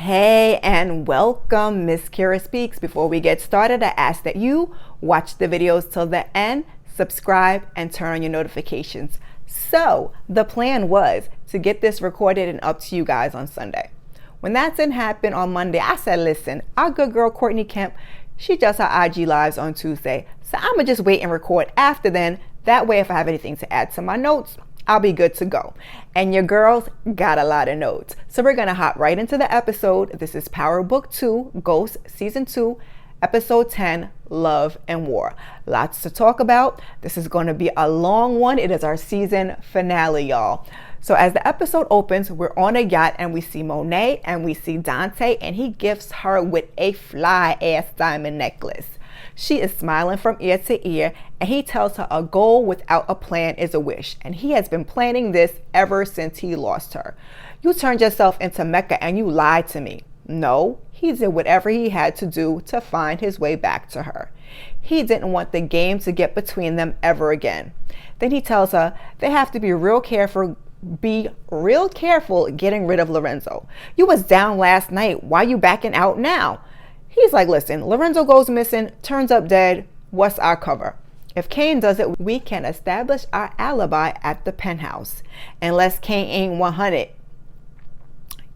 Hey and welcome, msKIRAspeaks. Before we get started, I ask that you watch the videos till the end, subscribe, and turn on your notifications. So the plan was to get this recorded and up to you guys on Sunday. When that didn't happen on Monday, I said, listen, our good girl Courtney Kemp, she does her IG lives on Tuesday. So I'm gonna just wait and record after then. That way, if I have anything to add to my notes, I'll be good to go. And your girls got a lot of notes. So we're gonna hop right into the episode. This is Power Book 2, Ghost Season 2, Episode 10, Love and War. Lots to talk about. This is gonna be a long one. It is our season finale, y'all. So as the episode opens, we're on a yacht and we see Monet and we see Dante, and he gifts her with a fly ass diamond necklace. She is smiling from ear to ear, and he tells her a goal without a plan is a wish. And he has been planning this ever since he lost her. You turned yourself into Mecca and you lied to me. No, he did whatever he had to do to find his way back to her. He didn't want the game to get between them ever again. Then he tells her they have to be real careful getting rid of Lorenzo. You was down last night. Why you backing out now? He's like, listen, Lorenzo goes missing, turns up dead. What's our cover? If Kane does it, we can establish our alibi at the penthouse. Unless Kane ain't 100.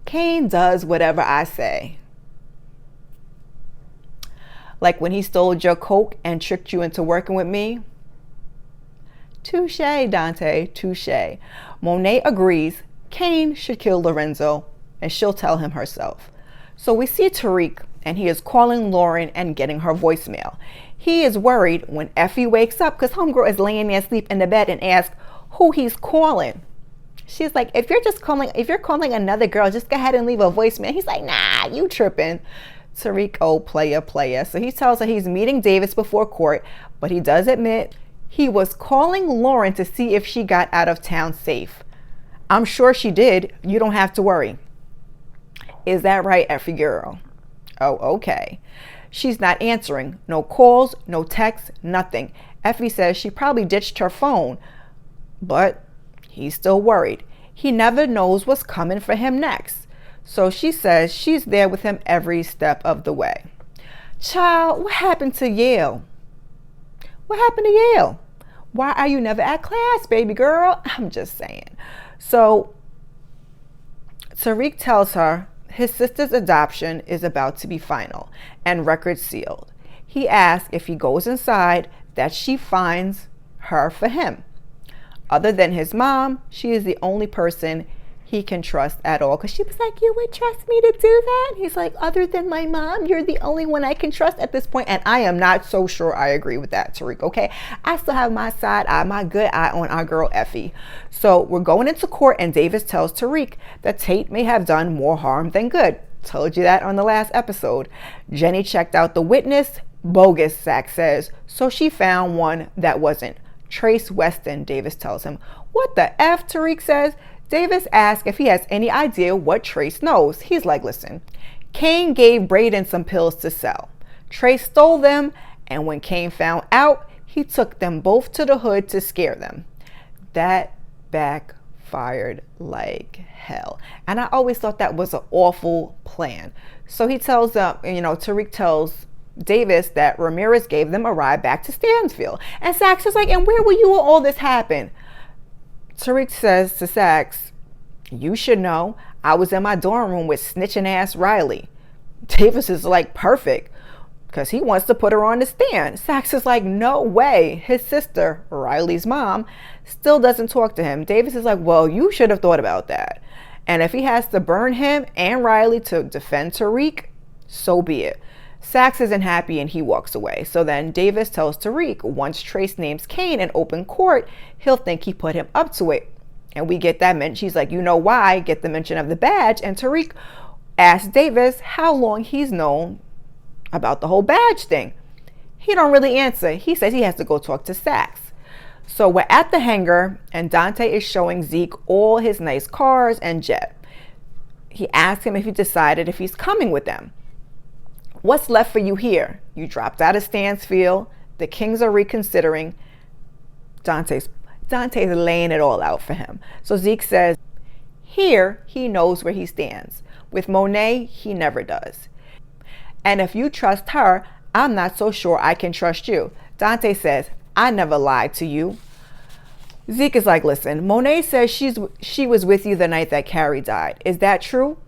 Kane does whatever I say. Like when he stole your coke and tricked you into working with me. Touche, Dante, touche. Monet agrees Kane should kill Lorenzo, and she'll tell him herself. So we see Tariq, and he is calling Lauren and getting her voicemail. He is worried when Effie wakes up because homegirl is laying there asleep in the bed and asks who he's calling. She's like, if you're calling another girl, just go ahead and leave a voicemail. He's like, nah, you tripping. Tariq, oh, player. So he tells her he's meeting Davis before court, but he does admit he was calling Lauren to see if she got out of town safe. I'm sure she did. You don't have to worry. Is that right, Effie girl? Oh, okay. She's not answering. No calls, no texts, nothing. Effie says she probably ditched her phone, but he's still worried. He never knows what's coming for him next. So she says she's there with him every step of the way. Child, what happened to Yale? What happened to Yale? Why are you never at class, baby girl? I'm just saying. So Tariq tells her his sister's adoption is about to be final and record sealed. He asks if he goes inside that she finds her for him. Other than his mom, she is the only person he can trust at all. Because she was like, you would trust me to do that? And he's like, other than my mom, you're the only one I can trust at this point. And I am not so sure I agree with that, Tariq, okay? I still have my side eye, my good eye on our girl Effie. So we're going into court and Davis tells Tariq that Tate may have done more harm than good. Told you that on the last episode. Jenny checked out the witness. Bogus, Saxe says. So she found one that wasn't. Trace Weston, Davis tells him. What the F, Tariq says. Davis asks if he has any idea what Trace knows. He's like, listen, Kane gave Brayden some pills to sell. Trace stole them, and when Kane found out, he took them both to the hood to scare them. That backfired like hell. And I always thought that was an awful plan. So he tells Tariq tells Davis that Ramirez gave them a ride back to Stansfield. And Saxe is like, and where were you when all this happened? Tariq says to Saxe, you should know. I was in my dorm room with snitching ass Riley. Davis is like, perfect, because he wants to put her on the stand. Saxe is like, no way. His sister, Riley's mom, still doesn't talk to him. Davis is like, well, you should have thought about that. And if he has to burn him and Riley to defend Tariq, so be it. Saxe isn't happy and he walks away. So then Davis tells Tariq once Trace names Kane in open court, he'll think he put him up to it. And we get that mention. She's like, you know why? Get the mention of the badge. And Tariq asks Davis how long he's known about the whole badge thing. He don't really answer. He says he has to go talk to Saxe. So we're at the hangar and Dante is showing Zeke all his nice cars and jet. He asks him if he decided if he's coming with them. What's left for you here? You dropped out of Stansfield. The Kings are reconsidering. Dante's laying it all out for him. So Zeke says, here he knows where he stands. With Monet, he never does. And if you trust her, I'm not so sure I can trust you. Dante says, I never lied to you. Zeke is like, listen, Monet says she was with you the night that Carrie died. Is that true?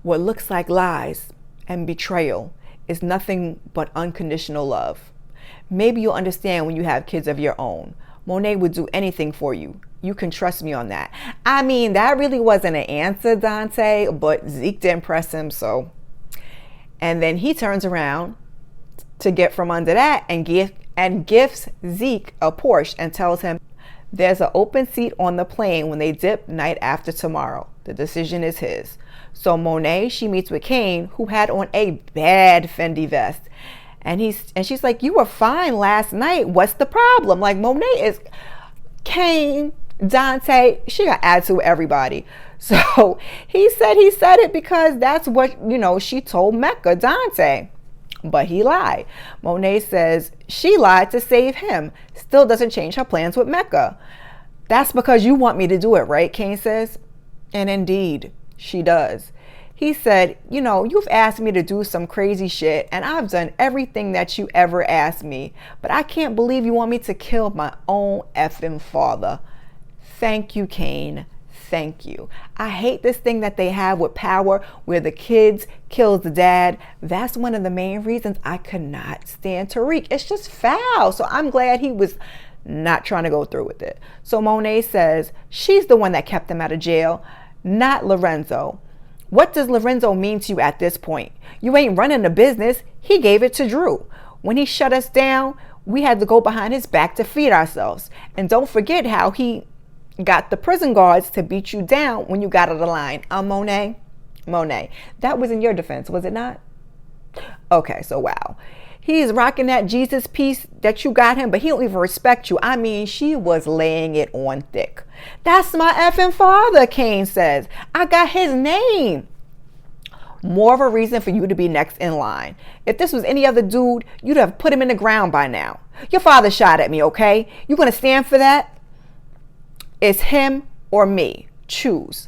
What looks like lies and betrayal is nothing but unconditional love. Maybe you'll understand when you have kids of your own. Monet would do anything for you. You can trust me on that. I mean, that really wasn't an answer, Dante, but Zeke didn't press him, so. And then he turns around to get from under that and gifts Zeke a Porsche and tells him there's an open seat on the plane when they dip night after tomorrow. The decision is his. So Monet, she meets with Kane, who had on a bad Fendi vest. And she's like, you were fine last night. What's the problem? Like, Monet is Kane, Dante, she got attitude with everybody. So he said it because that's what, she told Mecca, Dante. But he lied. Monet says she lied to save him. Still doesn't change her plans with Mecca. That's because you want me to do it, right? Kane says. And indeed, she does. He said, you've asked me to do some crazy shit and I've done everything that you ever asked me. But I can't believe you want me to kill my own effing father. Thank you, Kane. Thank you. I hate this thing that they have with power where the kids kills the dad. That's one of the main reasons I could not stand Tariq. It's just foul. So I'm glad he was not trying to go through with it. So Monet says she's the one that kept him out of jail, not Lorenzo. What does Lorenzo mean to you at this point? You ain't running the business. He gave it to Drew. When he shut us down, we had to go behind his back to feed ourselves. And don't forget how he got the prison guards to beat you down when you got out of the line. Monet, that was in your defense, was it not? Okay, so wow. He's rocking that Jesus piece that you got him, but he don't even respect you. I mean, she was laying it on thick. That's my effing father, Kane says. I got his name. More of a reason for you to be next in line. If this was any other dude, you'd have put him in the ground by now. Your father shot at me, okay? You gonna stand for that? It's him or me. Choose.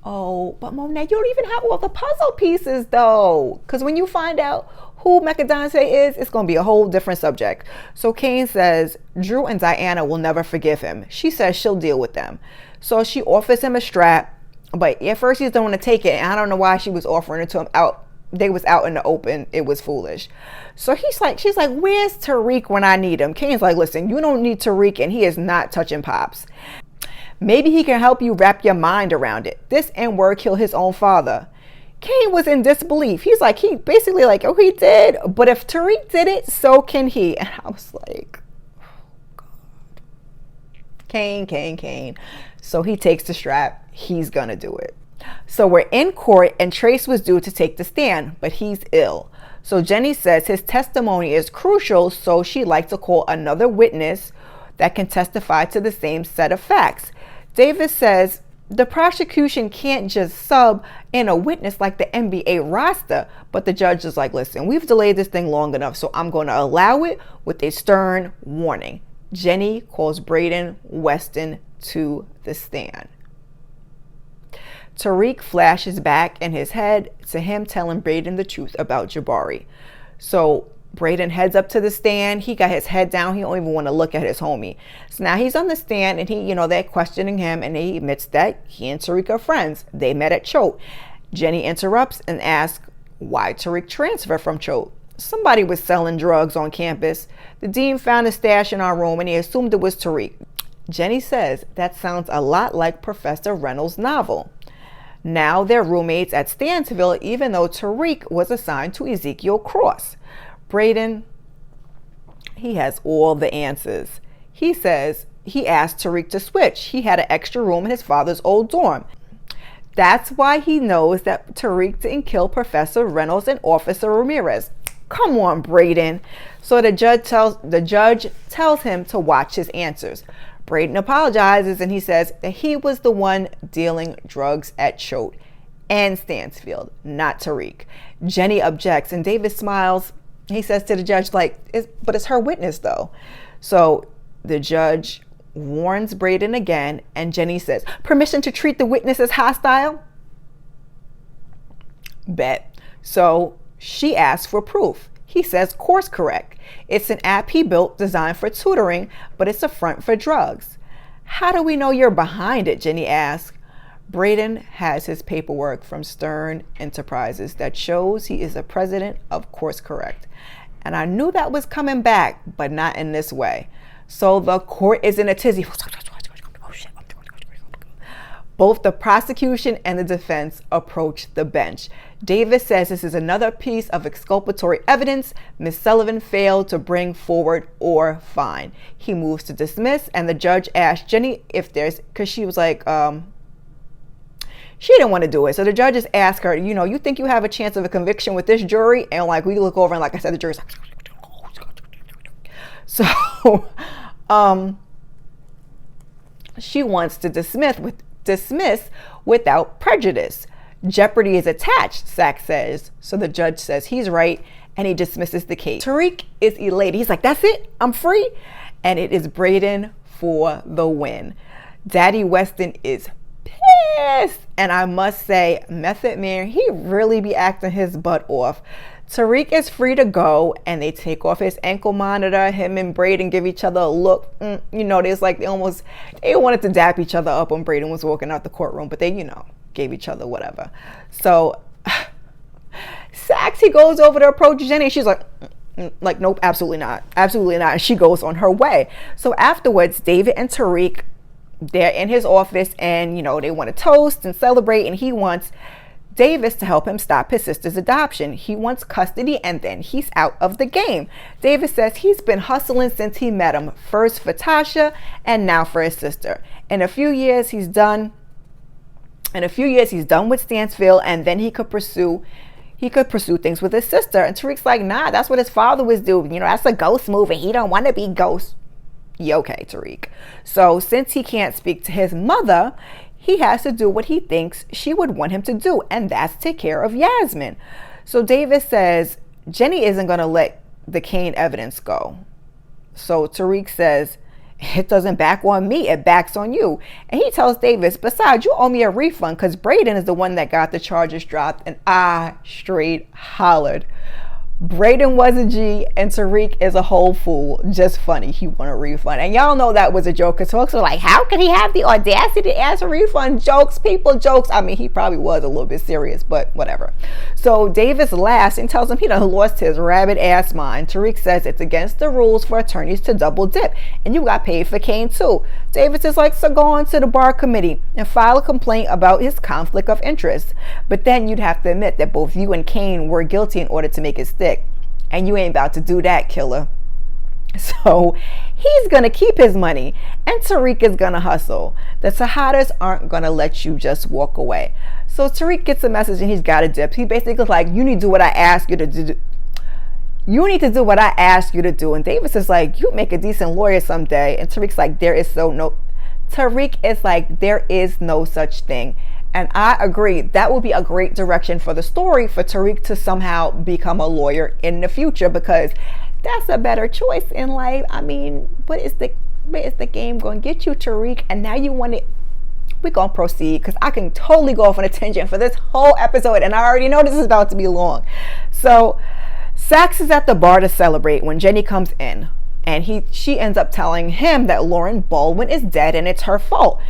Oh, but Monet, you don't even have all the puzzle pieces, though. Because when you find out who Dante is, it's going to be a whole different subject. So Kane says Drew and Diana will never forgive him. She says she'll deal with them. So she offers him a strap. But at first he don't want to take it. And I don't know why she was offering it to him out. They was out in the open. It was foolish. So she's like, where's Tariq when I need him? Kane's like, listen, you don't need Tariq and he is not touching Pops. Maybe he can help you wrap your mind around it. This N-word killed his own father. Kane was in disbelief. He's like, he basically like, oh, he did. But if Tariq did it, so can he. And I was like, oh, God. Kane. So he takes the strap. He's going to do it. So we're in court and Trace was due to take the stand, but he's ill. So Jenny says his testimony is crucial, so she'd like to call another witness that can testify to the same set of facts. Davis says the prosecution can't just sub in a witness like the NBA roster, but the judge is like, listen, we've delayed this thing long enough, so I'm going to allow it with a stern warning. Jenny calls Brayden Weston to the stand. Tariq flashes back in his head to him telling Brayden the truth about Jabari. So Brayden heads up to the stand. He got his head down. He don't even want to look at his homie. So now he's on the stand and they're questioning him and he admits that he and Tariq are friends. They met at Choate. Jenny interrupts and asks why Tariq transferred from Choate. Somebody was selling drugs on campus. The dean found a stash in our room and he assumed it was Tariq. Jenny says that sounds a lot like Professor Reynolds' novel. Now they're roommates at Stansville, even though Tariq was assigned to Ezekiel Cross. Brayden, he has all the answers. He says he asked Tariq to switch. He had an extra room in his father's old dorm. That's why he knows that Tariq didn't kill Professor Reynolds and Officer Ramirez. Come on, Brayden. So the judge tells him to watch his answers. Brayden apologizes and he says that he was the one dealing drugs at Choate and Stansfield, not Tariq. Jenny objects and Davis smiles. He says to the judge, but it's her witness though. So the judge warns Brayden again and Jenny says, permission to treat the witness as hostile? Bet. So she asks for proof. He says course correct. It's an app he built designed for tutoring, but it's a front for drugs. How do we know you're behind it? Jenny asks. Brayden has his paperwork from Stern Enterprises that shows he is the president of Course Correct. And I knew that was coming back, but not in this way. So the court is in a tizzy. Both the prosecution and the defense approach the bench. Davis says this is another piece of exculpatory evidence Ms. Sullivan failed to bring forward or find. He moves to dismiss, and the judge asks Jenny if there's, because she was like, she didn't want to do it. So the judges ask her, you know, you think you have a chance of a conviction with this jury? And like, we look over and like I said, the jury's like, so she wants to dismiss without prejudice. Jeopardy is attached, Saxe says. So the judge says he's right, and he dismisses the case. Tariq is elated. He's like, that's it? I'm free? And it is Brayden for the win. Daddy Weston is pissed. And I must say, Method Man, he really be acting his butt off. Tariq is free to go, and they take off his ankle monitor. Him and Brayden give each other a look. You know, there's like they wanted to dap each other up when Brayden was walking out the courtroom, but they, you know, gave each other whatever. So Saxe, he goes over to approach Jenny. She's like, nope, absolutely not. Absolutely not. And she goes on her way. So afterwards, David and Tariq, they're in his office, and, you know, they want to toast and celebrate, and he wants Davis to help him stop his sister's adoption. He wants custody, and then he's out of the game. Stavis says he's been hustling since he met him, first for Tasha and now for his sister. In a few years he's done with Stansfield, and then he could pursue things with his sister. And Tariq's like, nah, that's what his father was doing. You know, that's a ghost move, and he don't want to be ghost. Yeah, okay, Tariq. So since he can't speak to his mother, he has to do what he thinks she would want him to do, and that's take care of Yasmine. So Davis says Jenny isn't going to let the Kane evidence go. So Tariq says, it doesn't back on me, it backs on you. And he tells Davis, besides, you owe me a refund because Brayden is the one that got the charges dropped. And I straight hollered. Brayden was a G and Tariq is a whole fool. Just funny. He won a refund. And y'all know that was a joke, because folks were like, how can he have the audacity to ask a refund? Jokes, people, jokes. I mean, he probably was a little bit serious, but whatever. So Davis laughs and tells him he done lost his rabbit ass mind. Tariq says it's against the rules for attorneys to double dip, and you got paid for Kane too. Davis is like, so go on to the bar committee and file a complaint about his conflict of interest. But then you'd have to admit that both you and Kane were guilty in order to make it stick. And you ain't about to do that, killer. So he's going to keep his money, and Tariq is going to hustle. The Tejadas aren't going to let you just walk away. So Tariq gets a message and he's got to dip. He basically like, you need to do what I ask you to do. You need to do what I ask you to do. And Davis is like, you make a decent lawyer someday. And Tariq is like, there is no such thing. And I agree, that would be a great direction for the story, for Tariq to somehow become a lawyer in the future, because that's a better choice in life. I mean, what is the game going to get you, Tariq? And now you want it. We're going to proceed, because I can totally go off on a tangent for this whole episode, and I already know this is about to be long. So Saxe is at the bar to celebrate when Jenny comes in, and she ends up telling him that Lauren Baldwin is dead and it's her fault.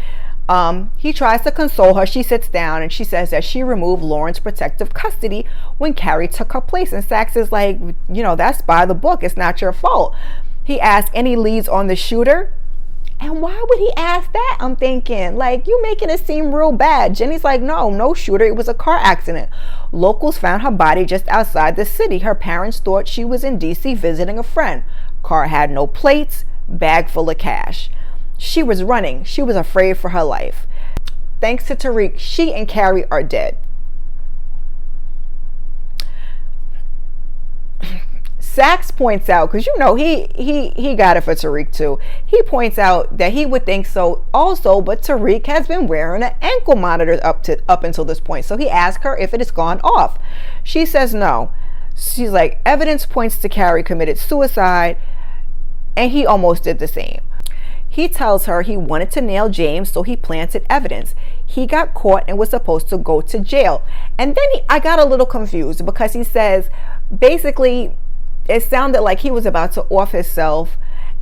He tries to console her. She sits down and she says that she removed Lauren's protective custody when Carrie took her place. And Saxe is like, you know, that's by the book. It's not your fault. He asks any leads on the shooter. And why would he ask that? I'm thinking, like, you making it seem real bad. Jenny's like, no shooter. It was a car accident. Locals found her body just outside the city. Her parents thought she was in DC visiting a friend. Car had no plates, bag full of cash. She was running. She was afraid for her life. Thanks to Tariq, she and Carrie are dead. Saxe points out, because you know he got it for Tariq too. He points out that he would think so also, but Tariq has been wearing an ankle monitor up until this point. So he asks her if it has gone off. She says no. She's like, evidence points to Carrie committed suicide, and he almost did the same. He tells her he wanted to nail James, so he planted evidence. he got caught and was supposed to go to jail. And then I got a little confused because he says, basically, it sounded like he was about to off himself.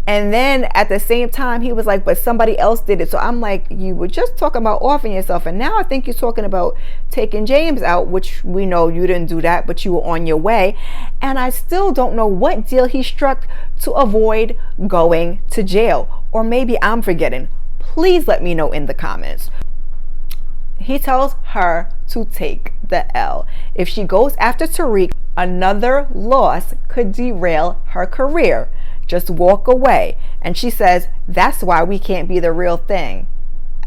And then at the same time, he was like, but somebody else did it. So I'm like, you were just talking about offing yourself. And now I think you're talking about taking James out, which we know you didn't do that, but you were on your way. And I still don't know what deal he struck to avoid going to jail. Or maybe I'm forgetting. Please let me know in the comments. He tells her to take the L. If she goes after Tariq, another loss could derail her career. Just walk away. And she says, that's why we can't be the real thing.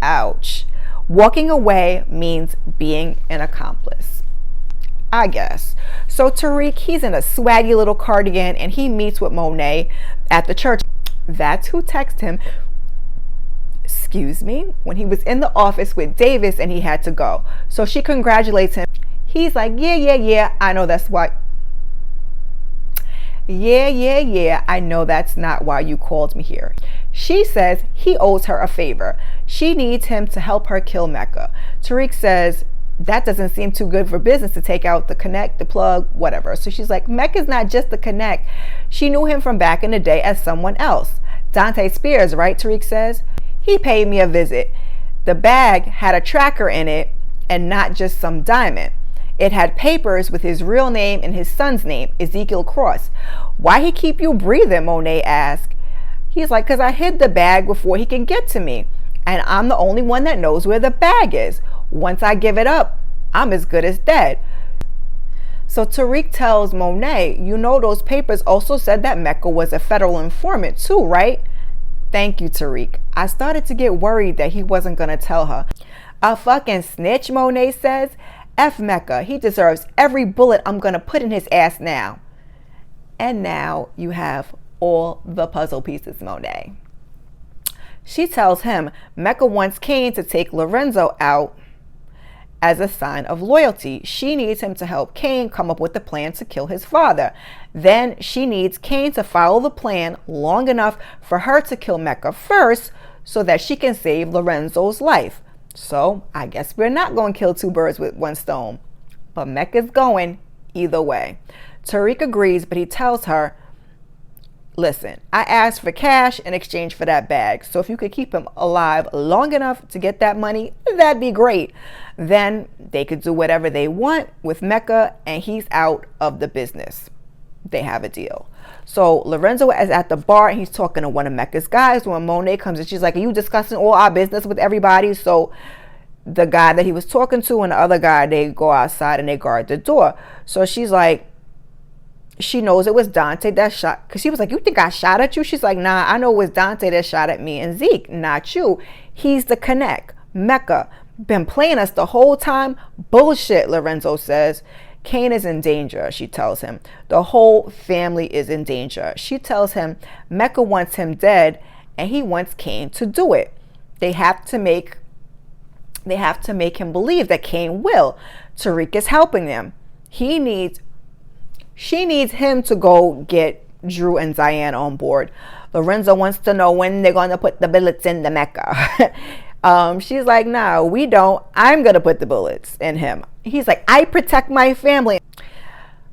Ouch. Walking away means being an accomplice, I guess. So Tariq, he's in a swaggy little cardigan and he meets with Monet at the church. That's who texted him, when he was in the office with Davis and he had to go. So she congratulates him. He's like, yeah, I know that's why. Yeah, I know that's not why you called me here. She says he owes her a favor. She needs him to help her kill Mecca. Tariq says, that doesn't seem too good for business to take out the connect, the plug, whatever. So she's like, Mecca's not just the connect. She knew him from back in the day as someone else. Dante Spears, right? Tariq says. He paid me a visit. The bag had a tracker in it and not just some diamond. It had papers with his real name and his son's name, Ezekiel Cross. Why he keep you breathing? Monet asked. He's like, because I hid the bag before he can get to me. And I'm the only one that knows where the bag is. Once I give it up, I'm as good as dead. So Tariq tells Monet, you know those papers also said that Mecca was a federal informant too, right? Thank you, Tariq. I started to get worried that he wasn't going to tell her. A fucking snitch, Monet says. F Mecca, he deserves every bullet I'm going to put in his ass now. And now you have all the puzzle pieces, Monet. She tells him Mecca wants Kane to take Lorenzo out as a sign of loyalty. She needs him to help Kane come up with a plan to kill his father. Then she needs Kane to follow the plan long enough for her to kill Mecca first so that she can save Lorenzo's life. So I guess we're not going to kill two birds with one stone. But Mecca's going either way. Tariq agrees, but he tells her, listen, I asked for cash in exchange for that bag. So if you could keep him alive long enough to get that money, that'd be great. Then they could do whatever they want with Mecca and he's out of the business. They have a deal. So Lorenzo is at the bar and he's talking to one of Mecca's guys when Monet comes and she's like, are you discussing all our business with everybody? So the guy that he was talking to and the other guy, they go outside and they guard the door. So she's like, she knows it was Dante that shot, because she was like, you think I shot at you? She's like, nah, I know it was Dante that shot at me and Zeke, not you. He's the connect. Mecca been playing us the whole time. Bullshit, Lorenzo says. Kane is in danger, she tells him. The whole family is in danger. She tells him Mecca wants him dead and he wants Kane to do it. They have to make him believe that Kane will. Tariq is helping them. She needs him to go get Drew and Diane on board. Lorenzo wants to know when they're going to put the bullets in the Mecca. She's like, no, we don't. I'm going to put the bullets in him. He's like, I protect my family.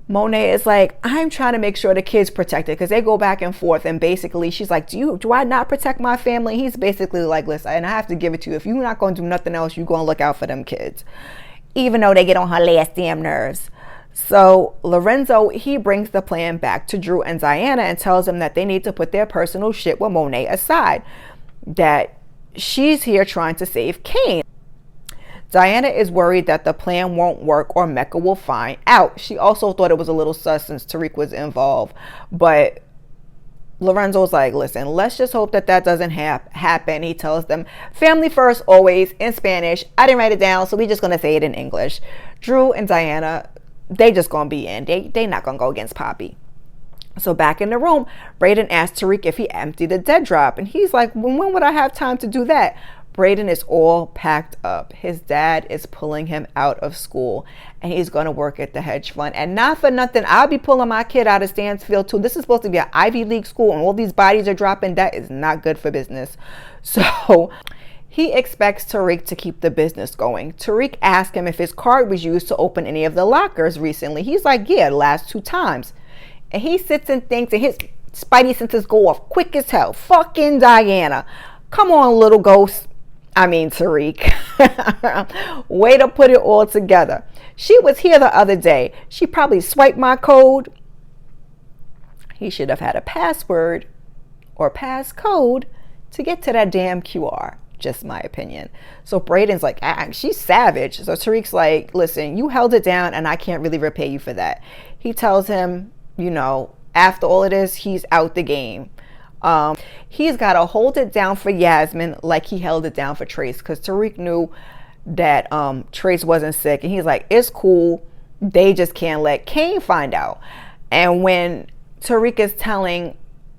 Monet is like, I'm trying to make sure the kids protected, because they go back and forth. And basically she's like, do I not protect my family? He's basically like, listen, and I have to give it to you. If you're not going to do nothing else, you're going to look out for them kids, even though they get on her last damn nerves. So Lorenzo, he brings the plan back to Drew and Diana and tells them that they need to put their personal shit with Monet aside, that she's here trying to save Kane. Diana is worried that the plan won't work or Mecca will find out. She also thought it was a little sus since Tariq was involved, but Lorenzo's like, listen, let's just hope that doesn't happen. He tells them, family first always, in Spanish. I didn't write it down, so we're just going to say it in English. Drew and Diana, they just going to be in. They not going to go against Poppy. So back in the room, Brayden asked Tariq if he emptied the dead drop. And he's like, when would I have time to do that? Brayden is all packed up. His dad is pulling him out of school and he's going to work at the hedge fund. And not for nothing, I'll be pulling my kid out of Stansfield too. This is supposed to be an Ivy League school and all these bodies are dropping. That is not good for business. So He expects Tariq to keep the business going. Tariq asked him if his card was used to open any of the lockers recently. He's like, yeah, the last 2 times. And he sits and thinks, and his spidey senses go off quick as hell. Fucking Diana. Come on, little ghost. I mean, Tariq. Way to put it all together. She was here the other day. She probably swiped my code. He should have had a password or passcode to get to that damn QR. Just my opinion. So Brayden's like, she's savage. So Tariq's like, listen, you held it down and I can't really repay you for that. He tells him, you know, after all of this, he's out the game. He's got to hold it down for Yasmine like he held it down for Trace, because Tariq knew that Trace wasn't sick. And he's like, it's cool. They just can't let Kane find out. And when Tariq is telling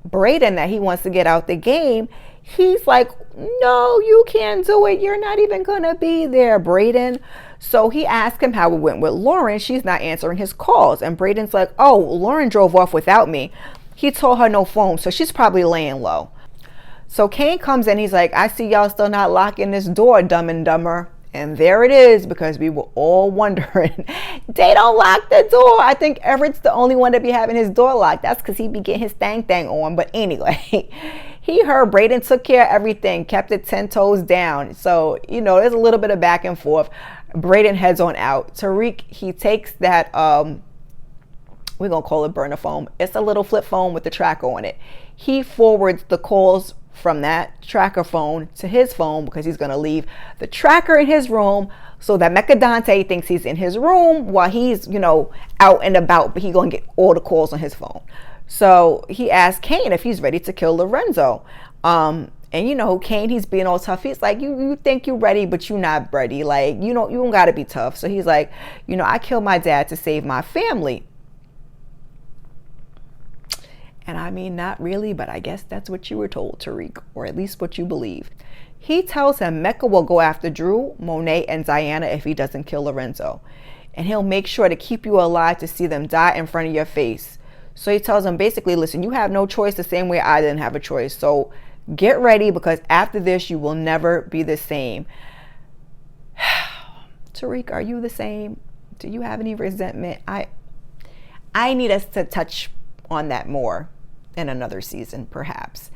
Brayden that he wants to get out the game, he's like, no, you can't do it. You're not even going to be there, Brayden. So he asked him how it went with Lauren. She's not answering his calls. And Brayden's like, oh, Lauren drove off without me. He told her no phone, so she's probably laying low. So Kane comes in. He's like, I see y'all still not locking this door, Dumb and Dumber. And there it is, because we were all wondering. They don't lock the door. I think Everett's the only one to be having his door locked. That's because he be getting his thang on. But anyway, he heard Brayden took care of everything, kept it 10 toes down. So, you know, there's a little bit of back and forth. Brayden heads on out. Tariq, he takes that, we're going to call it burner phone. It's a little flip phone with the tracker on it. He forwards the calls from that tracker phone to his phone, because he's going to leave the tracker in his room so that msKIRAspeaks thinks he's in his room while he's, you know, out and about, but he's going to get all the calls on his phone. So he asked Kane if he's ready to kill Lorenzo. And you know, Kane, he's being all tough. He's like, you think you're ready, but you're not ready. Like, you don't got to be tough. So he's like, you know, I killed my dad to save my family. And I mean, not really, but I guess that's what you were told, Tariq, or at least what you believe. He tells him Mecca will go after Drew, Monet, and Diana if he doesn't kill Lorenzo. And he'll make sure to keep you alive to see them die in front of your face. So he tells him basically, listen, you have no choice the same way I didn't have a choice. So get ready, because after this, you will never be the same. Tariq, are you the same? Do you have any resentment? I need us to touch on that more in another season, perhaps.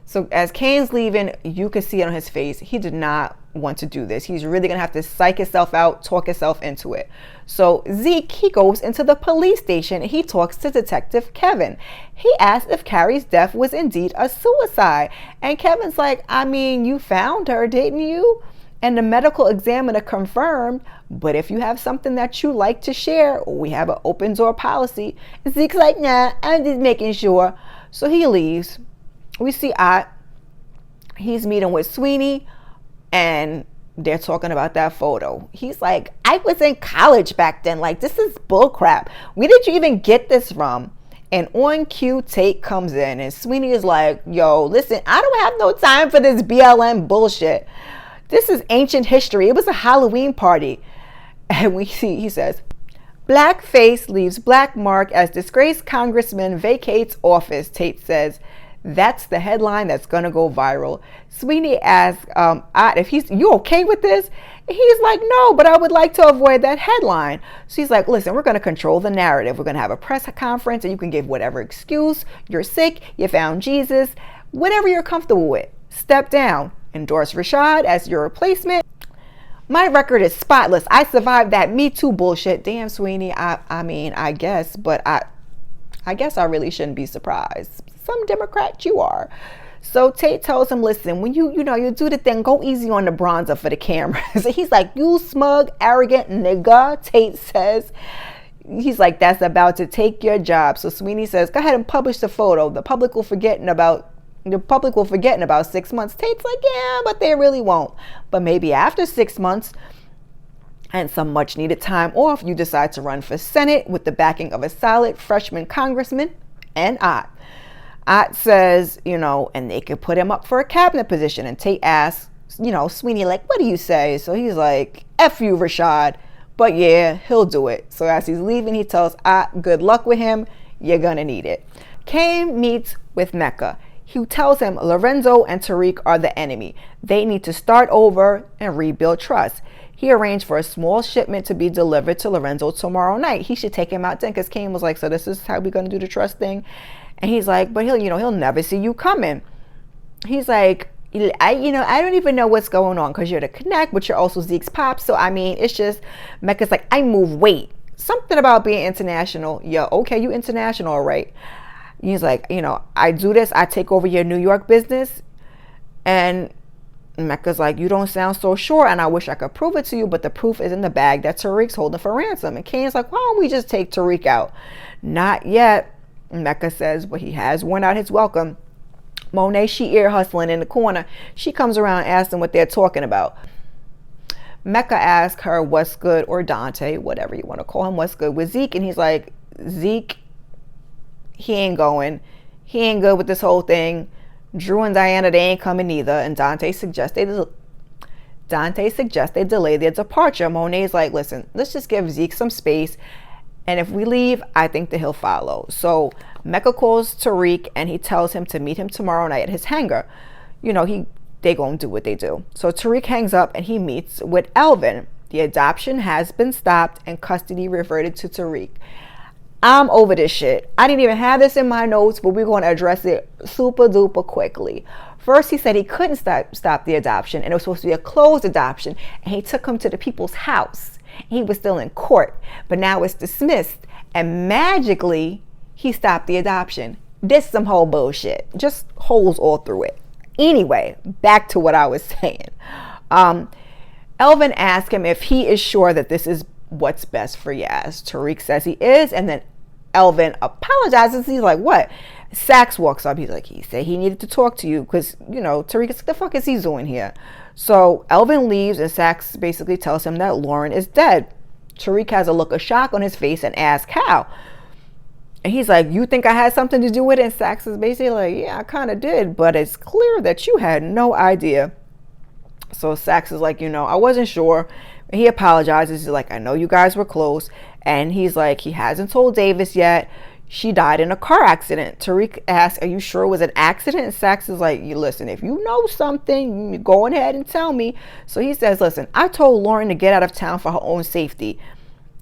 So as Kane's leaving, you can see it on his face. He did not want to do this. He's really going to have to psych himself out, talk himself into it. So Zeke, he goes into the police station and he talks to Detective Kevin. He asks if Carrie's death was indeed a suicide. And Kevin's like, I mean, you found her, didn't you? And the medical examiner confirmed, but if you have something that you like to share, we have an open door policy. And Zeke's like, nah, I'm just making sure. So he leaves. We see Ott. He's meeting with Sweeney, and they're talking about that photo. He's like, I was in college back then. Like, this is bullcrap. Where did you even get this from? And on cue, Tate comes in, and Sweeney is like, yo, listen, I don't have no time for this BLM bullshit. This is ancient history. It was a Halloween party. And we see, he says, black face leaves black mark as disgraced congressman vacates office, Tate says. That's the headline that's going to go viral. Sweeney asks Ott if you okay with this? He's like, no, but I would like to avoid that headline. So he's like, listen, we're going to control the narrative. We're going to have a press conference and you can give whatever excuse. You're sick. You found Jesus. Whatever you're comfortable with. Step down. Endorse Rashad as your replacement. My record is spotless. I survived that Me Too bullshit. Damn, Sweeney. I mean, I guess, but I guess I really shouldn't be surprised. Some Democrat you are. So Tate tells him, listen, when you do the thing, go easy on the bronzer for the cameras. He's like, you smug, arrogant nigga, Tate says. He's like, that's about to take your job. So Sweeney says, go ahead and publish the photo. The public will forget in about 6 months. Tate's like, yeah, but they really won't. But maybe after 6 months and some much needed time off, you decide to run for Senate with the backing of a solid freshman congressman and Ott. Ott says, and they could put him up for a cabinet position. And Tate asks, Sweeney, like, what do you say? So he's like, F you, Rashad. But yeah, he'll do it. So as he's leaving, he tells Ott, good luck with him. You're going to need it. Kane meets with Mecca. He tells him Lorenzo and Tariq are the enemy. They need to start over and rebuild trust. He arranged for a small shipment to be delivered to Lorenzo tomorrow night. He should take him out then, because Kane was like, so this is how we're going to do the trust thing? And he's like, but he'll never see you coming. He's like, I don't even know what's going on, because you're the connect, but you're also Zeke's pop. So, I mean, it's just, Mecca's like, I move weight. Something about being international. Yeah, okay, you international, right? He's like, I do this. I take over your New York business. And Mecca's like, you don't sound so sure, and I wish I could prove it to you, but the proof is in the bag that Tariq's holding for ransom. And Kane's like, why don't we just take Tariq out? Not yet, Mecca says, but he has worn out his welcome. Monet, she ear hustling in the corner. She comes around and asks them what they're talking about. Mecca asks her what's good, or Dante, whatever you want to call him, what's good with Zeke. And he's like, Zeke, he ain't going. He ain't good with this whole thing. Drew and Diana, they ain't coming either. And Dante suggests they delay their departure. Monet's like, listen, let's just give Zeke some space. And if we leave, I think that he'll follow. So Mecca calls Tariq and he tells him to meet him tomorrow night at his hangar. They gonna do what they do. So Tariq hangs up and he meets with Elvin. The adoption has been stopped and custody reverted to Tariq. I'm over this shit. I didn't even have this in my notes, but we're going to address it super duper quickly. First, he said he couldn't stop the adoption, and it was supposed to be a closed adoption, and he took him to the people's house. He was still in court, but now it's dismissed, and magically, he stopped the adoption. This some whole bullshit. Just holes all through it. Anyway, back to what I was saying. Elvin asked him if he is sure that this is what's best for Yaz. Tariq says he is, and then Elvin apologizes. He's like, what? Saxe walks up. He's like, he said he needed to talk to you because, Tariq is, the fuck is he doing here? So Elvin leaves, and Saxe basically tells him that Lauren is dead. Tariq has a look of shock on his face and asks how. And he's like, you think I had something to do with it? And Saxe is basically like, yeah, I kind of did, but it's clear that you had no idea. So Saxe is like, I wasn't sure. He apologizes. He's like, I know you guys were close. And he's like, he hasn't told Davis yet. She died in a car accident. Tariq asks, are you sure it was an accident? And Saxe is like, listen, if you know something, go ahead and tell me. So he says, listen, I told Lauren to get out of town for her own safety.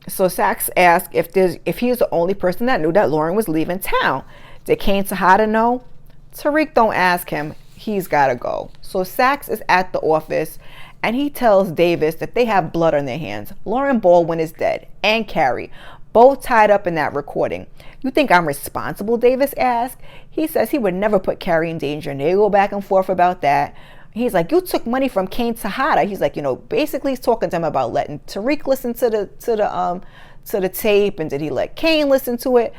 So Saxe asks if he is the only person that knew that Lauren was leaving town. Did Kane Tejada know? Tariq don't ask him. He's got to go. So Saxe is at the office, and he tells Davis that they have blood on their hands. Lauren Baldwin is dead, and Carrie, both tied up in that recording. You think I'm responsible? Davis asks. He says he would never put Carrie in danger, and they go back and forth about that. He's like, you took money from Kane Tejada. He's like, basically he's talking to him about letting Tariq listen to the tape, and did he let Kane listen to it?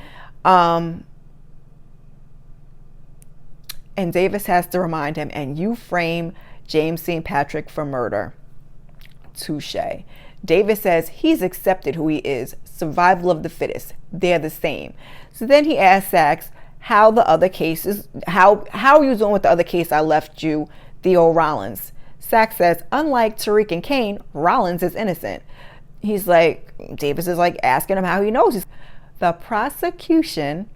And Davis has to remind him, and you frame James St. Patrick for murder. Touche. Davis says he's accepted who he is. Survival of the fittest. They're the same. So then he asks Saxe how the other cases, how are you doing with the other case I left you, Theo Rollins? Saxe says, unlike Tariq and Kane, Rollins is innocent. He's like, Davis is like asking him how he knows. The prosecution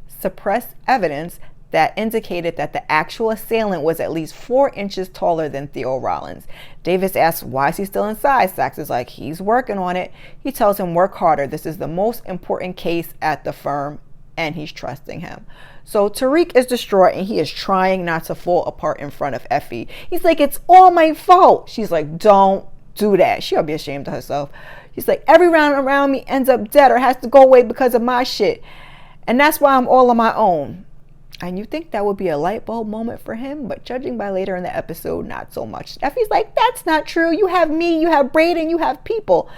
suppressed evidence that indicated that the actual assailant was at least 4 inches taller than Theo Rollins. Davis asks, why is he still inside? Saxe is like, he's working on it. He tells him, work harder. This is the most important case at the firm, and he's trusting him. So Tariq is distraught, and he is trying not to fall apart in front of Effie. He's like, it's all my fault. She's like, don't do that. She'll be ashamed of herself. He's like, everyone around me ends up dead or has to go away because of my shit. And that's why I'm all on my own. And you think that would be a light bulb moment for him, but judging by later in the episode, not so much. Effie's like, that's not true. You have me, you have Brayden, you have people.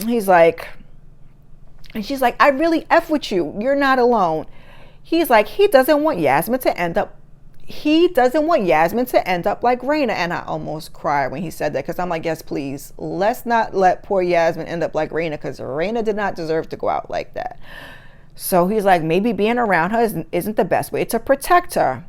He's like, and she's like, I really F with you. You're not alone. He's like, he doesn't want Yasmine to end up like Raina. And I almost cried when he said that, because I'm like, yes, please, let's not let poor Yasmine end up like Raina, because Raina did not deserve to go out like that. So he's like, maybe being around her isn't the best way to protect her.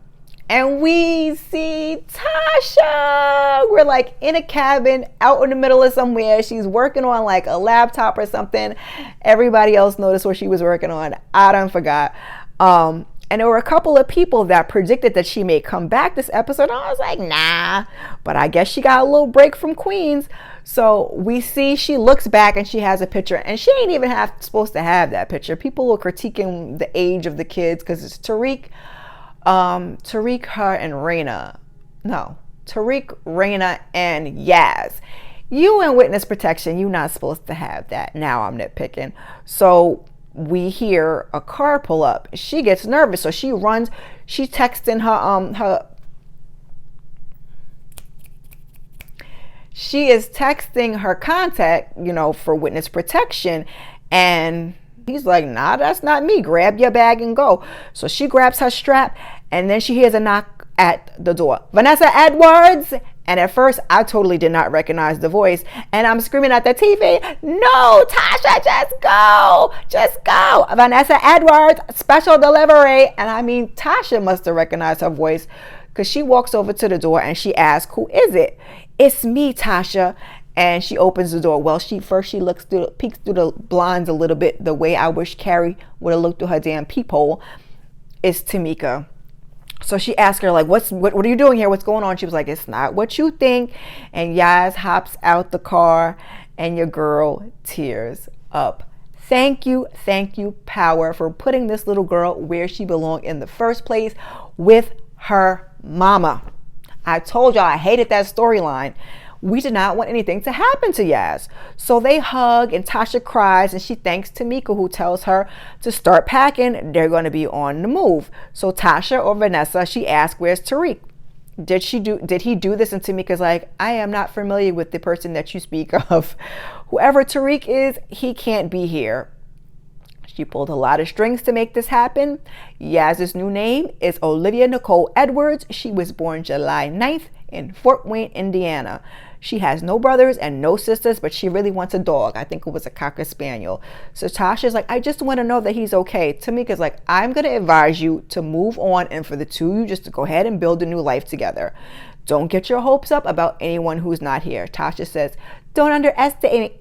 And we see Tasha. We're like in a cabin out in the middle of somewhere. She's working on like a laptop or something. Everybody else noticed what she was working on. I done forgot. And And there were a couple of people that predicted that she may come back this episode. And I was like, nah. But I guess she got a little break from Queens. So we see she looks back and she has a picture. And she ain't even supposed to have that picture. People were critiquing the age of the kids because it's Tariq, her, and Raina. No, Tariq, Raina, and Yaz. You in witness protection, you're not supposed to have that. Now I'm nitpicking. So we hear a car pull up. She gets nervous, so she runs. She's texting she is texting her contact, for witness protection. And he's like, nah, that's not me. Grab your bag and go. So she grabs her strap, and then she hears a knock at the door. Vanessa Edwards. And at first, I totally did not recognize the voice. And I'm screaming at the TV, no, Tasha, just go. Just go. Vanessa Edwards, special delivery. And I mean, Tasha must have recognized her voice because she walks over to the door and she asks, who is it? It's me, Tasha. And she opens the door. Well, she peeks through the blinds a little bit, the way I wish Carrie would have looked through her damn peephole. It's Tamika. So she asked her, like, what are you doing here? What's going on? She was like, it's not what you think. And Yaz hops out the car and your girl tears up. Thank you, Power, for putting this little girl where she belonged in the first place with her mama. I told y'all I hated that storyline. We did not want anything to happen to Yaz. So they hug and Tasha cries and she thanks Tamika, who tells her to start packing. They're going to be on the move. So Tasha or Vanessa, she asks, where's Tariq? Did he do this? And Tamika's like, I am not familiar with the person that you speak of. Whoever Tariq is, he can't be here. She pulled a lot of strings to make this happen. Yaz's new name is Olivia Nicole Edwards. She was born July 9th in Fort Wayne, Indiana. She has no brothers and no sisters, but she really wants a dog. I think it was a Cocker Spaniel. So Tasha's like, I just want to know that he's okay. Tamika's like, I'm going to advise you to move on and for the two of you just to go ahead and build a new life together. Don't get your hopes up about anyone who's not here. Tasha says, don't underestimate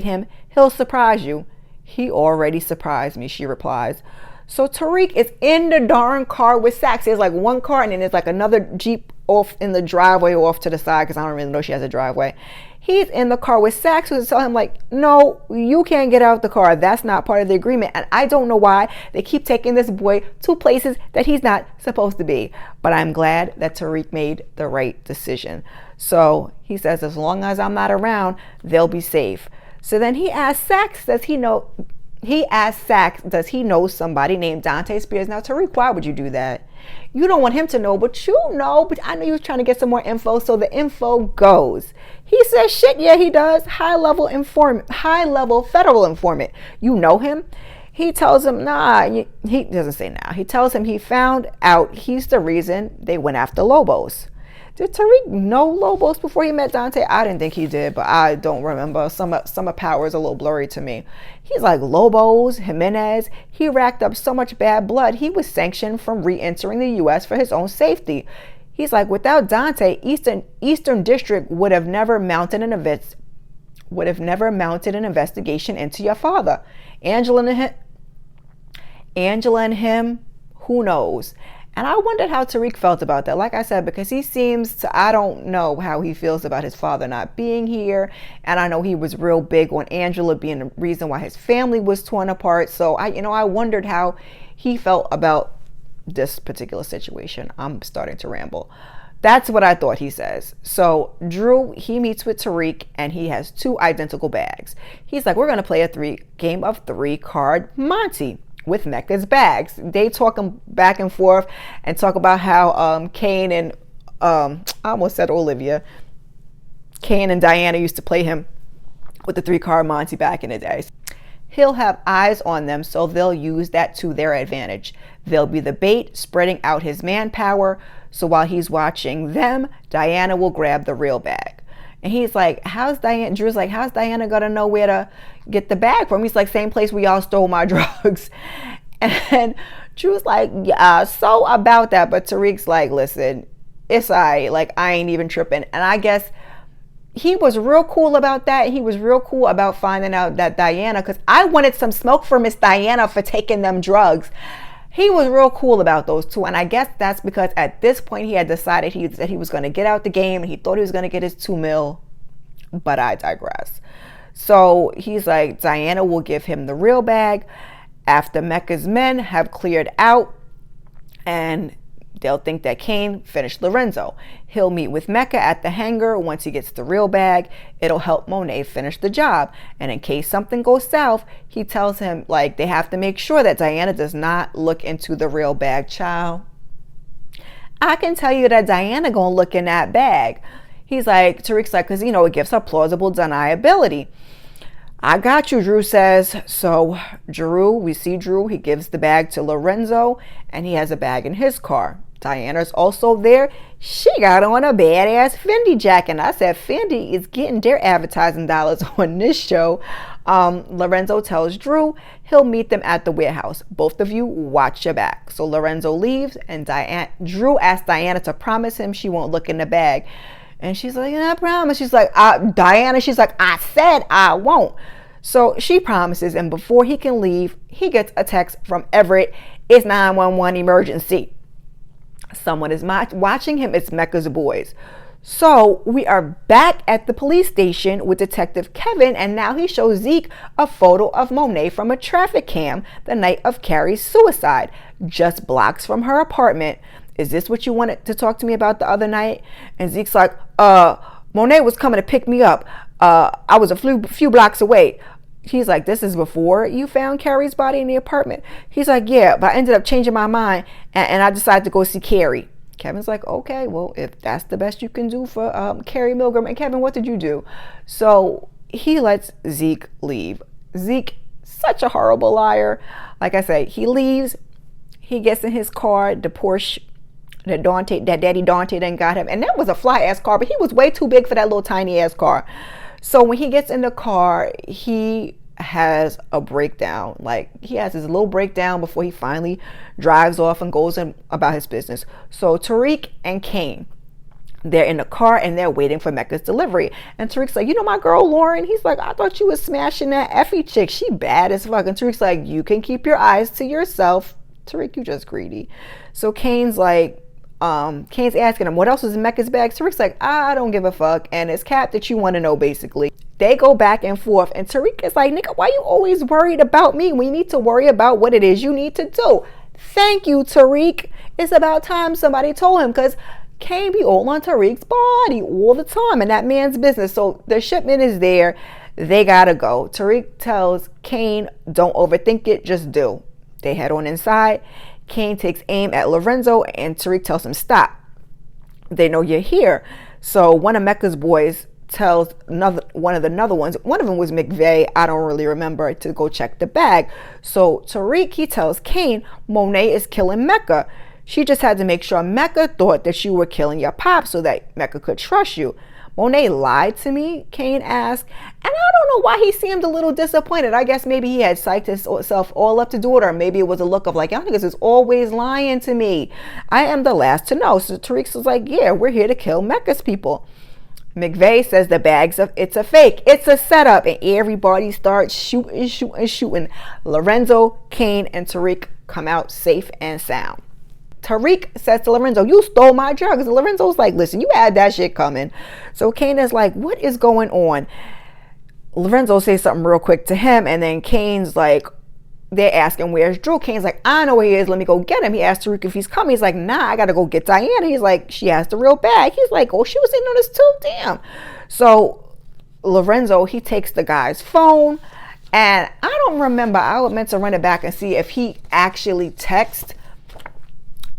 him. He'll surprise you. He already surprised me, she replies. So Tariq is in the darn car with Saxe. There's like one car and then there's like another Jeep off in the driveway off to the side because I don't really know she has a driveway. He's in the car with Saxe, who's telling him like, no, you can't get out the car. That's not part of the agreement. And I don't know why they keep taking this boy to places that he's not supposed to be. But I'm glad that Tariq made the right decision. So he says, as long as I'm not around, they'll be safe. So then he asks Saxe, does he know somebody named Dante Spears? Now, Tariq, why would you do that? You don't want him to know, but you know. But I know you was trying to get some more info, so the info goes. He says, shit, yeah, he does. High-level federal informant. You know him? He tells him, nah. He doesn't say nah. He tells him he found out he's the reason they went after Lobos. Did Tariq know Lobos before he met Dante? I didn't think he did, but I don't remember. Some of Power is a little blurry to me. He's like, Lobos, Jimenez, he racked up so much bad blood, he was sanctioned from re-entering the U.S. for his own safety. He's like, without Dante, Eastern District would have never mounted an investigation into your father. Angela and him, who knows? And I wondered how Tariq felt about that. Like I said, because he seems to, I don't know how he feels about his father not being here. And I know he was real big on Angela being the reason why his family was torn apart. So I wondered how he felt about this particular situation. I'm starting to ramble. That's what I thought, he says. So Drew, he meets with Tariq and he has 2 identical bags. He's like, we're going to play a game of 3-card Monty with Mecca's bags. They talk back and forth and talk about how Kane and I almost said Olivia. Kane and Diana used to play him with the 3-card Monty back in the day. He'll have eyes on them, so they'll use that to their advantage. They'll be the bait, spreading out his manpower. So while he's watching them, Diana will grab the real bag. And he's like, Drew's like, how's Diana gonna know where to get the bag from? He's like, same place we all stole my drugs. And Drew's like, yeah, so about that. But Tariq's like, listen, it's all right. Like, I ain't even tripping. And I guess he was real cool about that. He was real cool about finding out that Diana, because I wanted some smoke for Miss Diana for taking them drugs. He was real cool about those two. And I guess that's because at this point he had decided that he was going to get out the game and he thought he was going to get his $2 million. But I digress. So he's like, Diana will give him the real bag after Mecca's men have cleared out, and they'll think that Kane finished Lorenzo. He'll meet with Mecca at the hangar. Once he gets the real bag, it'll help Monet finish the job. And in case something goes south, he tells him, like, they have to make sure that Diana does not look into the real bag. Child, I can tell you that Diana gonna look in that bag. He's like, Tariq's like, because, it gives her plausible deniability. I got you, Drew says. So we see Drew, he gives the bag to Lorenzo, and he has a bag in his car. Diana's also there. She got on a badass Fendi jacket. And I said, Fendi is getting their advertising dollars on this show. Lorenzo tells Drew he'll meet them at the warehouse. Both of you watch your back. So Lorenzo leaves, and Drew asks Diana to promise him she won't look in the bag. And she's like, I promise. She's like, Diana, she's like, I said I won't. So she promises, and before he can leave, he gets a text from Everett. It's 911 emergency. Someone is watching him. It's Mecca's boys. So we are back at the police station with Detective Kevin, and now he shows Zeke a photo of Monet from a traffic cam the night of Carrie's suicide, just blocks from her apartment. Is this what you wanted to talk to me about the other night? And Zeke's like, Monet was coming to pick me up. I was a few blocks away. He's like, this is before you found Carrie's body in the apartment? He's like, yeah, but I ended up changing my mind, and I decided to go see Carrie. Kevin's like, okay, well, if that's the best you can do for Carrie Milgram. And Kevin, what did you do? So he lets Zeke leave. Zeke, such a horrible liar. Like I say, he leaves. He gets in his car, the Porsche that Daddy Dante then got him. And that was a fly-ass car, but he was way too big for that little tiny-ass car. So when he gets in the car, he has a breakdown. Like, he has his little breakdown before he finally drives off and goes about his business. So Tariq and Kane, they're in the car and they're waiting for Mecca's delivery. And Tariq's like, my girl Lauren? He's like, I thought you was smashing that Effie chick. She bad as fuck. And Tariq's like, you can keep your eyes to yourself. Tariq, you just greedy. So Kane's like, Kane's asking him, what else is in Mecca's bag? Tariq's like, I don't give a fuck. And it's Cap that you want to know, basically. They go back and forth. And Tariq is like, nigga, why you always worried about me? We need to worry about what it is you need to do. Thank you, Tariq. It's about time somebody told him, because Kane be all on Tariq's body all the time in that man's business. So the shipment is there. They gotta go. Tariq tells Kane, don't overthink it, just do. They head on inside. Kane takes aim at Lorenzo, and Tariq tells him, stop. They know you're here. So one of Mecca's boys tells one of them was McVeigh, I don't really remember, to go check the bag. So Tariq, he tells Kane, Monet is killing Mecca. She just had to make sure Mecca thought that you were killing your pop so that Mecca could trust you. Monet lied to me, Kane asked, and I don't know why he seemed a little disappointed. I guess maybe he had psyched himself all up to do it, or maybe it was a look of like, y'all niggas is always lying to me. I am the last to know. So Tariq was like, yeah, we're here to kill Mecca's people. McVeigh says the bag's it's a fake. It's a setup. And everybody starts shooting. Lorenzo, Kane, and Tariq come out safe and sound. Tariq says to Lorenzo, you stole my drugs. And Lorenzo's like, listen, you had that shit coming. So Kane is like, what is going on? Lorenzo says something real quick to him, and then Kane's like, they're asking, where's Drew? Kane's like, I know where he is. Let me go get him. He asked Tariq if he's coming. He's like, nah, I got to go get Diana. He's like, she has the real bag. He's like, oh, she was in on this too? Damn. So Lorenzo, he takes the guy's phone, and I don't remember. I meant to run it back and see if he actually texted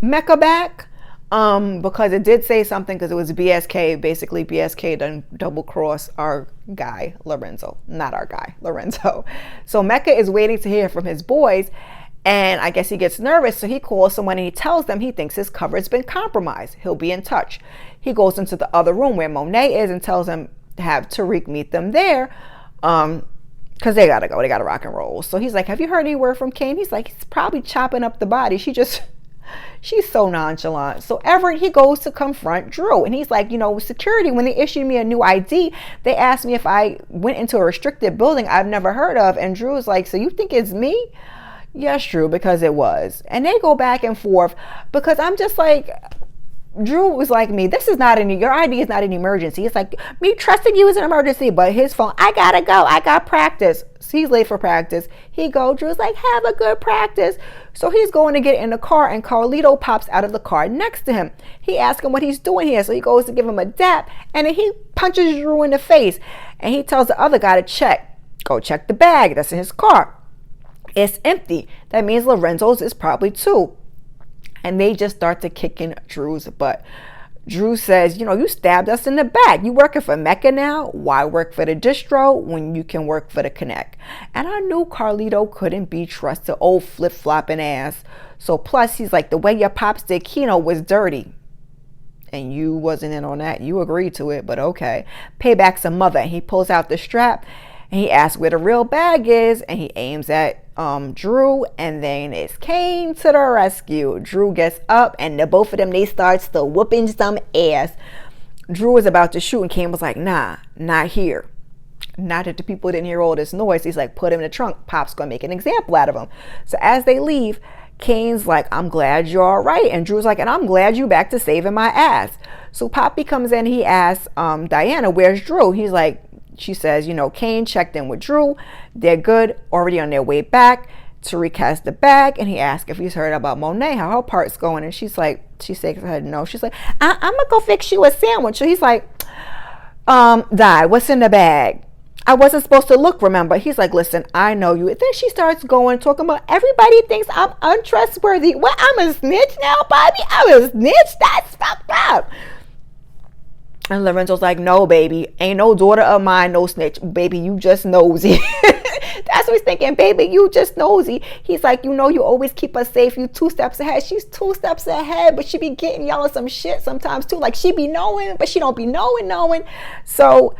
Mecca back, because it did say something, because it was BSK. Basically, BSK done double cross our guy Lorenzo, not our guy Lorenzo. So Mecca is waiting to hear from his boys, and I guess he gets nervous, so he calls someone and he tells them he thinks his cover's been compromised. He'll be in touch. He goes into the other room where Monet is and tells him to have Tariq meet them there, because they gotta go. They gotta rock and roll. So he's like, have you heard any word from Kane? He's like, he's probably chopping up the body. She just She's so nonchalant. So Everett, he goes to confront Drew. And he's like, security, when they issued me a new ID, they asked me if I went into a restricted building I've never heard of. And Drew was like, so you think it's me? Yes, Drew, because it was. And they go back and forth because I'm just like, Drew was like me, your ID is not an emergency. It's like, me trusting you is an emergency, but his phone, I gotta go, I got practice. So he's late for practice. Drew's like, have a good practice. So he's going to get in the car and Carlito pops out of the car next to him. He asks him what he's doing here. So he goes to give him a dap and then he punches Drew in the face. And he tells the other guy to go check the bag that's in his car. It's empty. That means Lorenzo's is probably too. And they just start to kicking Drew's butt. Drew says, you stabbed us in the back. You working for Mecca now? Why work for the distro when you can work for the Connect? And I knew Carlito couldn't be trusted, old flip-flopping ass. So plus, he's like, the way your pops did Keno was dirty. And you wasn't in on that. You agreed to it, but okay. Payback's a mother. And he pulls out the strap and he asks where the real bag is. And he aims at Drew, and then it's Kane to the rescue. Drew gets up and the both of them, they starts to whooping some ass. Drew was about to shoot and Kane was like, nah, not here. Not that the people didn't hear all this noise. He's like, put him in the trunk. Pop's gonna make an example out of him. So as they leave, Kane's like, I'm glad you're all right. And Drew's like, and I'm glad you back to saving my ass. So Poppy comes in, he asks Diana, where's Drew? He's like, she says, Kane checked in with Drew. They're good, already on their way back. Tariq has the bag, and he asks if he's heard about Monet, how her part's going. And she shakes her head no. She's like, I'm going to go fix you a sandwich. So he's like, Di, what's in the bag? I wasn't supposed to look, remember? He's like, listen, I know you. And then she starts talking about everybody thinks I'm untrustworthy. What, I'm a snitch now, Bobby? I'm a snitch? That's fucked up. And Lorenzo's like, no, baby, ain't no daughter of mine, no snitch. Baby, you just nosy. That's what he's thinking, baby, you just nosy. He's like, you always keep us safe. You 2 steps ahead. She's 2 steps ahead, but she be getting y'all some shit sometimes too. Like she be knowing, but she don't be knowing. So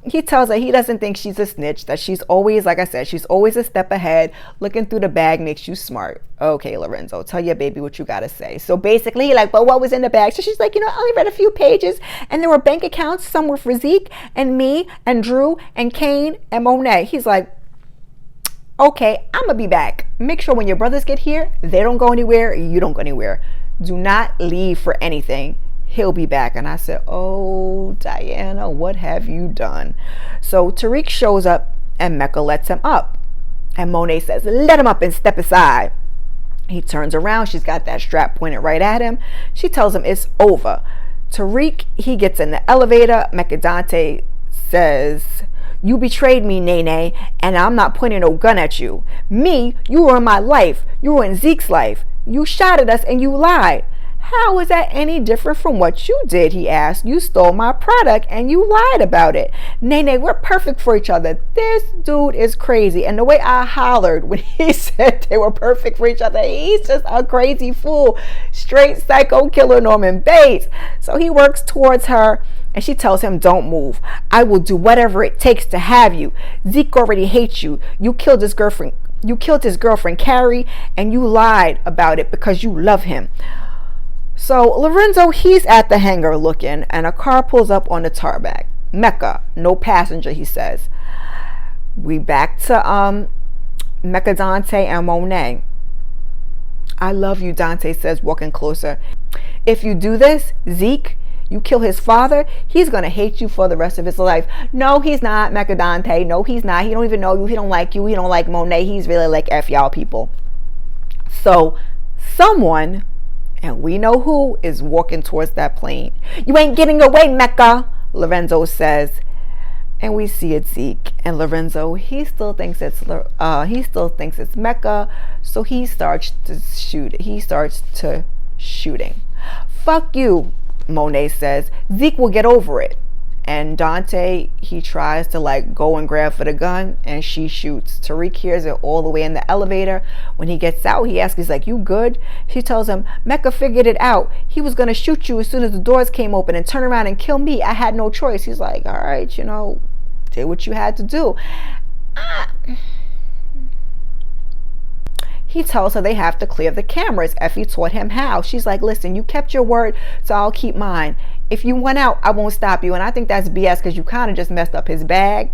he tells her he doesn't think she's a snitch, that she's always, like I said, she's always a step ahead. Looking through the bag makes you smart. Okay, Lorenzo, tell your baby what you gotta say. So basically, he like, but what was in the bag? So she's like, I only read a few pages, and there were bank accounts. Some were for Zeke and me and Drew and Kane and Monet. He's like, okay, I'm gonna be back. Make sure when your brothers get here, they don't go anywhere, you don't go anywhere. Do not leave for anything. He'll be back. And I said, oh, Diana, what have you done? So Tariq shows up and Mecca lets him up. And Monet says, let him up and step aside. He turns around. She's got that strap pointed right at him. She tells him it's over. Tariq, he gets in the elevator. Dante says, you betrayed me, Nene, and I'm not pointing no gun at you. Me, you were in my life. You were in Zeke's life. You shot at us and you lied. How is that any different from what you did? He asked. You stole my product and you lied about it. Nene, we're perfect for each other. This dude is crazy. And the way I hollered when he said they were perfect for each other, he's just a crazy fool. Straight psycho killer Norman Bates. So he works towards her and she tells him, don't move. I will do whatever it takes to have you. Zeke already hates you. You killed his girlfriend. Carrie, and you lied about it because you love him. So Lorenzo, he's at the hangar looking, and a car pulls up on the tarmac. Mecca, no passenger, he says. We back to Mecca, Dante, and Monet. I love you, Dante says, walking closer. If you do this, Zeke, you kill his father, he's going to hate you for the rest of his life. No, he's not, Mecca Dante. No, he's not. He don't even know you. He don't like you. He don't like Monet. He's really like F y'all people. So someone, and we know who, is walking towards that plane. You ain't getting away, Mecca, Lorenzo says. And we see it's Zeke. And Lorenzo, he still thinks it's Mecca. So he starts to shoot. He starts to shooting. Fuck you, Monet says. Zeke will get over it. And Dante, he tries to like go and grab for the gun, and she shoots. Tariq hears it all the way in the elevator. When he gets out, he asks, he's like, you good? She tells him, Mecca figured it out. He was going to shoot you as soon as the doors came open and turn around and kill me. I had no choice. He's like, all right, did what you had to do. He tells her they have to clear the cameras. Effie taught him how. She's like, listen, you kept your word, so I'll keep mine. If you went out, I won't stop you. And I think that's BS because you kind of just messed up his bag.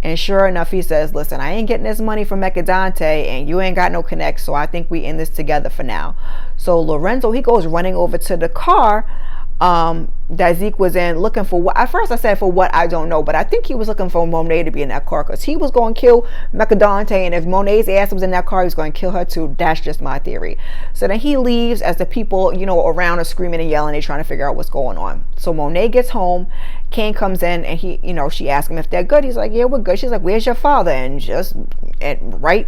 And sure enough, he says, listen, I ain't getting this money from Dante, and you ain't got no connect, so I think we in this together for now. So Lorenzo, he goes running over to the car that Zeke was in, looking for what, at first I said for what, I don't know, but I think he was looking for Monet to be in that car because he was going to kill Dante, and if Monet's ass was in that car, he was going to kill her too. That's just my theory. So then he leaves as the people, you know, around are screaming and yelling. They're trying to figure out what's going on. So Monet gets home. Kane comes in and he, you know, she asks him if they're good. He's like, yeah, we're good. She's like, where's your father? And right,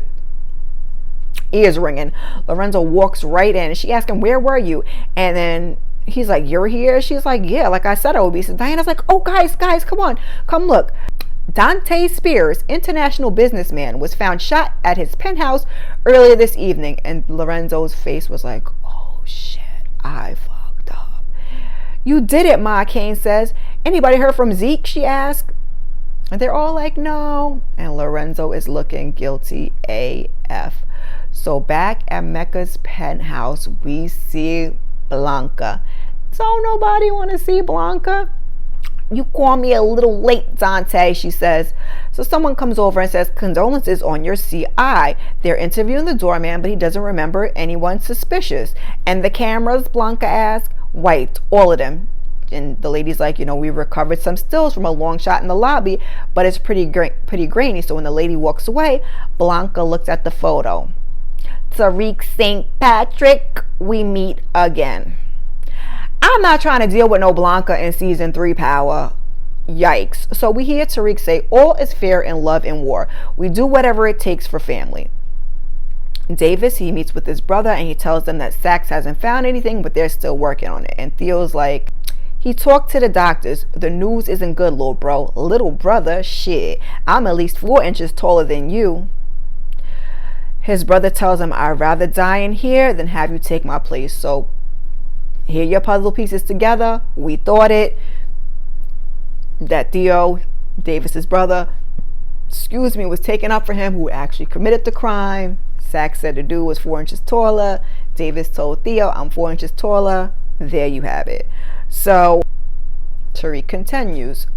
ears ringing, Lorenzo walks right in and she asks him, where were you? And then he's like, you're here? She's like, yeah, like I said I would be. So Diana's like, oh, guys, come on, come look. Dante Spears, international businessman, was found shot at his penthouse earlier this evening. And Lorenzo's face was like, oh, shit, I fucked up. You did it, Ma, Kane says. Anybody heard from Zeke, she asked. And they're all like, no. And Lorenzo is looking guilty AF. So back at Mecca's penthouse, we see Blanca. Don't nobody want to see Blanca? You call me a little late, Dante, she says. So someone comes over and says, condolences on your CI. They're interviewing the doorman, but he doesn't remember anyone suspicious. And the cameras, Blanca asks, wiped, all of them. And the lady's like, you know, we recovered some stills from a long shot in the lobby, but it's pretty grainy. So when the lady walks away, Blanca looks at the photo. Tariq St. Patrick, we meet again. I'm not trying to deal with no Blanca in season 3 power. Yikes. So we hear Tariq say, all is fair in love and war. We do whatever it takes for family. Davis, he meets with his brother and he tells them that Saxe hasn't found anything, but they're still working on it. And Theo's like, he talked to the doctors. The news isn't good, little bro. Little brother, shit. I'm at least 4 inches taller than you. His brother tells him, I'd rather die in here than have you take my place. So here your puzzle pieces together. We thought it. That Theo, Davis's brother, was taken up for him, who actually committed the crime. Saxe said the dude was 4 inches taller. Davis told Theo, I'm 4 inches taller. There you have it. So Tariq continues,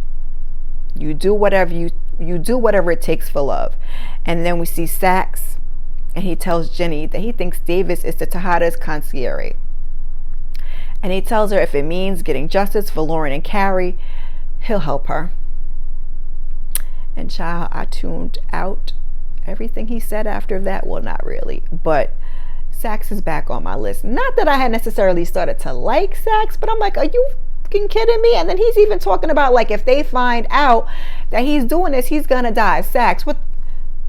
you do whatever it takes for love. And then we see Saxe, and he tells Jenny that he thinks Davis is the Tejada's concierge. And he tells her if it means getting justice for Lauren and Carrie, he'll help her. And child, I tuned out everything he said after that. Well, not really, but Saxe is back on my list. Not that I had necessarily started to like Saxe, but I'm like, are you fucking kidding me? And then he's even talking about, like, if they find out that he's doing this, he's gonna die. Saxe, what?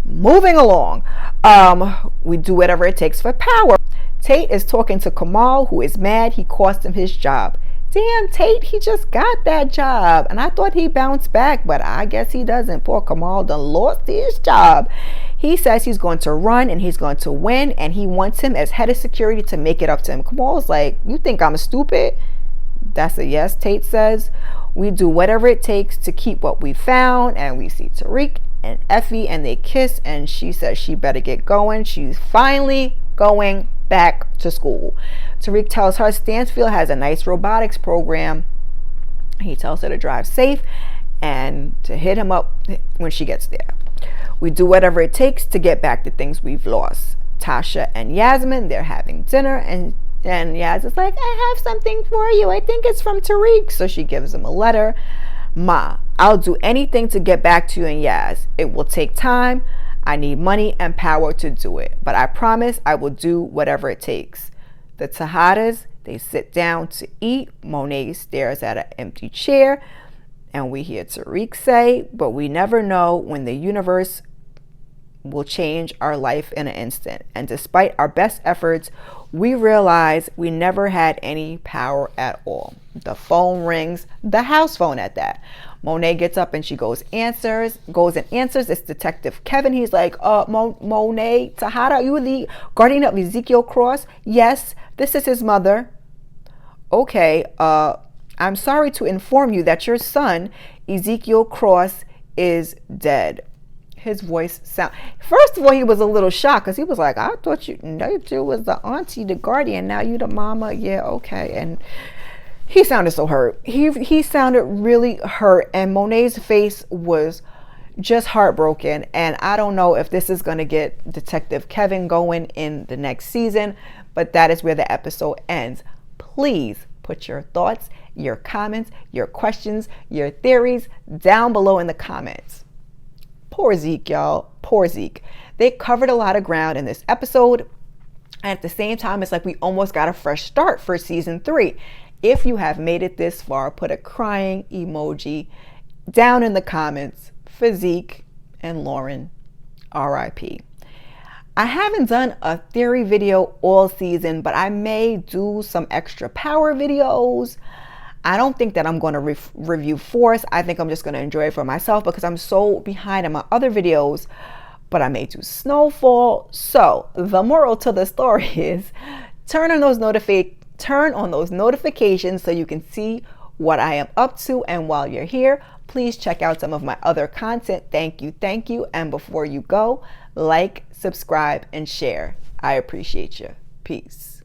Moving along. We do whatever it takes for power. Tate is talking to Kamal, who is mad he cost him his job. Damn, Tate, he just got that job. And I thought he bounced back, but I guess he doesn't. Poor Kamal done lost his job. He says he's going to run and he's going to win, and he wants him as head of security to make it up to him. Kamal's like, you think I'm stupid? That's a yes, Tate says. We do whatever it takes to keep what we found. And we see Tariq and Effie, and they kiss, and she says she better get going. She's finally going back to school. Tariq tells her Stansfield has a nice robotics program. He tells her to drive safe and to hit him up when she gets there. We do whatever it takes to get back the things we've lost. Tasha and Yasmine, they're having dinner, and Yas is like, I have something for you. I think it's from Tariq. So she gives him a letter. Ma, I'll do anything to get back to you and Yas. It will take time. I need money and power to do it, but I promise I will do whatever it takes. The Tejadas, they sit down to eat. Monet stares at an empty chair, and we hear Tariq say, but we never know when the universe will change our life in an instant. And despite our best efforts, we realize we never had any power at all. The phone rings, the house phone at that. Monet gets up and she goes and answers. It's Detective Kevin. He's like, Monet, Tejada, are you the guardian of Ezekiel Cross? Yes, this is his mother. Okay, I'm sorry to inform you that your son, Ezekiel Cross, is dead. his voice sound. First of all, he was a little shocked because he was like, I thought you was the auntie, the guardian. Now you the mama. Yeah, okay. And he sounded so hurt. He sounded really hurt. And Monet's face was just heartbroken. And I don't know if this is going to get Detective Kevin going in the next season, but that is where the episode ends. Please put your thoughts, your comments, your questions, your theories down below in the comments. Poor Zeke, y'all. Poor Zeke. They covered a lot of ground in this episode. And at the same time, it's like we almost got a fresh start for season 3. If you have made it this far, put a crying emoji down in the comments for Zeke and Lauren. R.I.P. I haven't done a theory video all season, but I may do some extra power videos. I don't think that I'm going to review Force. I think I'm just going to enjoy it for myself because I'm so behind in my other videos. But I may do Snowfall. So the moral to the story is turn on those notifications so you can see what I am up to. And while you're here, please check out some of my other content. Thank you. Thank you. And before you go, like, subscribe, and share. I appreciate you. Peace.